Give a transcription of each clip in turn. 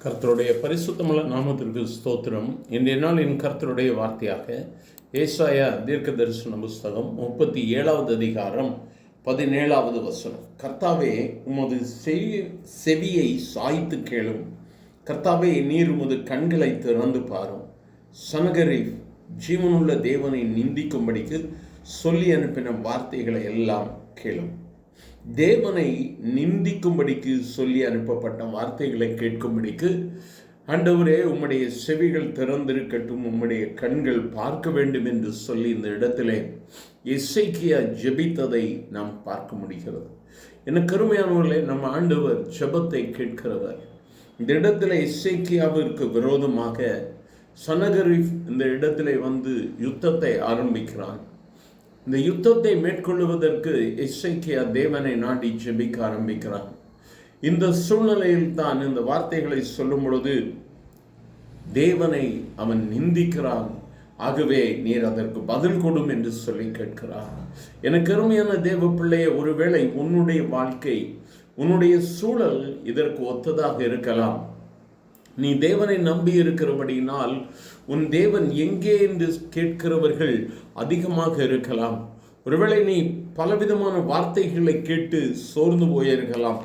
கர்த்தருடைய பரிசுத்தமுள்ள நாமத்திற்கு ஸ்தோத்திரம். இன்றைய நாள் என் கர்த்தருடைய வார்த்தையாக ஏசாயா தீர்க்க தரிசன புஸ்தகம் 37வது அதிகாரம் 17வது வசனம். கர்த்தாவே, உமது செவியை சாய்த்து கேளும். கர்த்தாவே, நீர் உமது கண்களை திறந்து பாரும். சனகரிப் ஜீவனுள்ள தேவனை நிந்திக்கும்படிக்கு சொல்லி அனுப்பின வார்த்தைகளை எல்லாம் கேளும். தேவனை நிந்திக்கும்படிக்கு சொல்லி அனுப்பப்பட்ட வார்த்தைகளை கேட்கும்படிக்கு, ஆண்டவரே, உம்முடைய செவிகள் திறந்திருக்கட்டும், உம்முடைய கண்கள் பார்க்க வேண்டும் என்று சொல்லி இந்த இடத்திலே எசேக்கியா ஜெபித்ததை நாம் பார்க்க முடிகிறது. எனக்கு அருமையானவர்களே, நம்ம ஆண்டவர் ஜெபத்தை கேட்கிறவர். இந்த இடத்துல எசேக்கியாவிற்கு விரோதமாக சனகரிப் இந்த இடத்திலே வந்து யுத்தத்தை ஆரம்பிக்கிறான். இந்த யுத்தத்தை மேற்கொள்வதற்கு எசேக்கியா தேவனை நாடி ஜெபிக்க ஆரம்பிக்கிறான். இந்த சூழ்நிலையில் தான் இந்த வார்த்தைகளை சொல்லும் பொழுது தேவனை அவன் நிந்திக்கிறான். ஆகவே நீர் அதற்கு பதில் கொடும் என்று சொல்லி கேட்கிறார். எனக்கு அருமையான தேவ பிள்ளையே, ஒருவேளை உன்னுடைய வாழ்க்கை, உன்னுடைய சூழல் இதற்கு ஒத்ததாக இருக்கலாம். நீ தேவனை நம்பி இருக்கிறபடியினால் உன் தேவன் எங்கே என்று கேட்கிறவர்கள் அதிகமாக இருக்கலாம். ஒருவேளை நீ பலவிதமான வார்த்தைகளை கேட்டு சோர்ந்து போயிருக்கலாம்.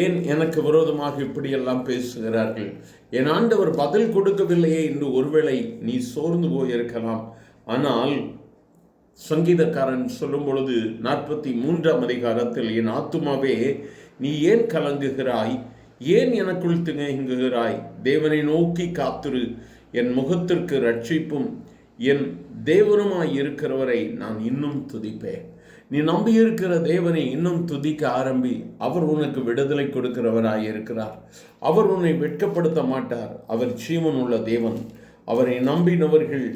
ஏன் எனக்கு விரோதமாக இப்படியெல்லாம் பேசுகிறார்கள், என் ஆண்டவர் பதில் கொடுக்கவில்லையே என்று ஒருவேளை நீ சோர்ந்து போயிருக்கலாம். ஆனால் சங்கீதக்காரன் சொல்லும் பொழுது 43ஆம் அதிகாரத்தில், என் ஆத்துமாவே நீ ஏன் கலங்குகிறாய், ஏன் எனக்குள் திகைங்குகிறாய், தேவனை நோக்கி காத்திரு, என் முகத்திற்கு ரட்சிப்பும் என் தேவனுமாய் இருக்கிறவரை நான் இன்னும் துதிப்பேன். நீ நம்பியிருக்கிற தேவனை இன்னும் துதிக்க ஆரம்பி. அவர் உனக்கு விடுதலை கொடுக்கிறவராய் இருக்கிறார். அவர் உன்னை வெட்கப்படுத்த மாட்டார். அவர் ஜீவன் உள்ள தேவன். அவரை நம்பினவர்கள்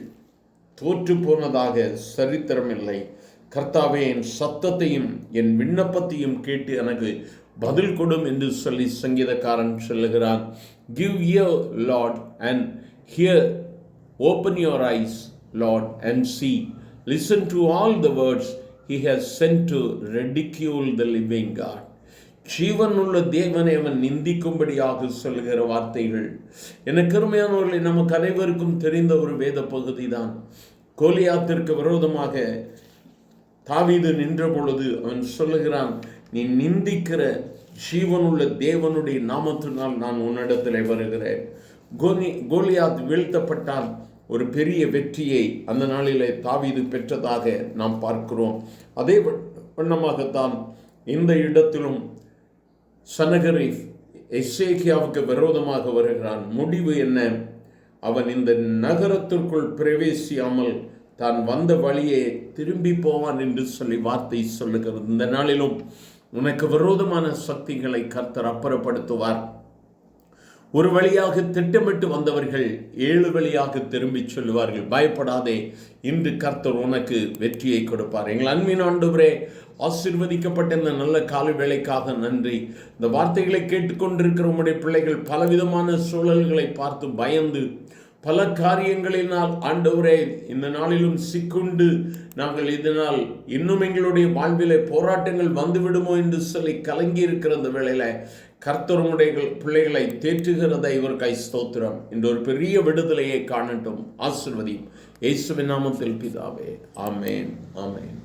தோற்று போனதாக சரித்திரமில்லை. கர்த்தாவே, என் சத்தத்தையும் என் விண்ணப்பத்தையும் கேட்டு எனக்கு பதில் கொடும் என்று சொல்லி சங்கீதக்காரன் சொல்லுகிறான். Give ear, Lord, and hear. Open your eyes, Lord, and see. Listen to all the words he has sent to ridicule the living God. ஜீவன் உள்ள தேவனை அவன் நிந்திக்கும்படியாக சொல்லுகிற வார்த்தைகள். எனக்கு அருமையானவர்களை, நமக்கு அனைவருக்கும் தெரிந்த ஒரு வேத பகுதி தான். கோலியாத்திற்கு விரோதமாக தாவீது நின்ற பொழுது அவன் சொல்லுகிறான், நீ நிந்திக்கிற ஜீவனுள்ள தேவனுடைய நாமத்தினால் நான் உன்னிடத்தில் வருகிறேன். கோலியாத் வீழ்த்தப்பட்டான். ஒரு பெரிய வெற்றியை அந்த நாளிலே தாவீது பெற்றதாக நாம் பார்க்கிறோம். அதே வண்ணமாகத்தான் இந்த இடத்திலும் சனகரிப் எசேக்கியாவுக்கு விரோதமாக வருகிறான். முடிவு என்ன? அவன் இந்த நகரத்திற்குள் பிரவேசியாமல் தான் வந்த வழியே திரும்பி போவான் என்று சொல்லி வார்த்தை சொல்லுகிறது. இந்த நாளிலும் உனக்கு விரோதமான சக்திகளை கர்த்தர் அப்புறப்படுத்துவார். ஒரு வழியாக திட்டமிட்டு வந்தவர்கள் 7 வழியாக திரும்பி சொல்லுவார்கள். பயப்படாதே, இன்று கர்த்தர் உனக்கு வெற்றியை கொடுப்பார். எங்கள் அன்பின் ஆண்டவரே, ஆசீர்வதிக்கப்பட்ட இந்த நல்ல காலை வேளைக்காக நன்றி. இந்த வார்த்தைகளை கேட்டுக்கொண்டிருக்கிற உம்முடைய பிள்ளைகள் பலவிதமான சூழல்களை பார்த்து பயந்து பல காரியங்களினால் ஆண்டவரே இந்த நாளிலும் சிக்குண்டு நாங்கள் இதனால் இன்னும் எங்களுடைய வாழ்விலே போராட்டங்கள் வந்துவிடுமோ என்று சொல்லி கலங்கி இருக்கிற இந்த வேளையில கர்த்தருடைய பிள்ளைகளை தேற்றுகிறதை இவருக்காய் ஸ்தோத்திரம். இன்று ஒரு பெரிய விடுதலையை காணட்டும். ஆசீர்வதியும். இயேசுவின் நாமத்தில் பிதாவே. ஆமேன், ஆமேன்.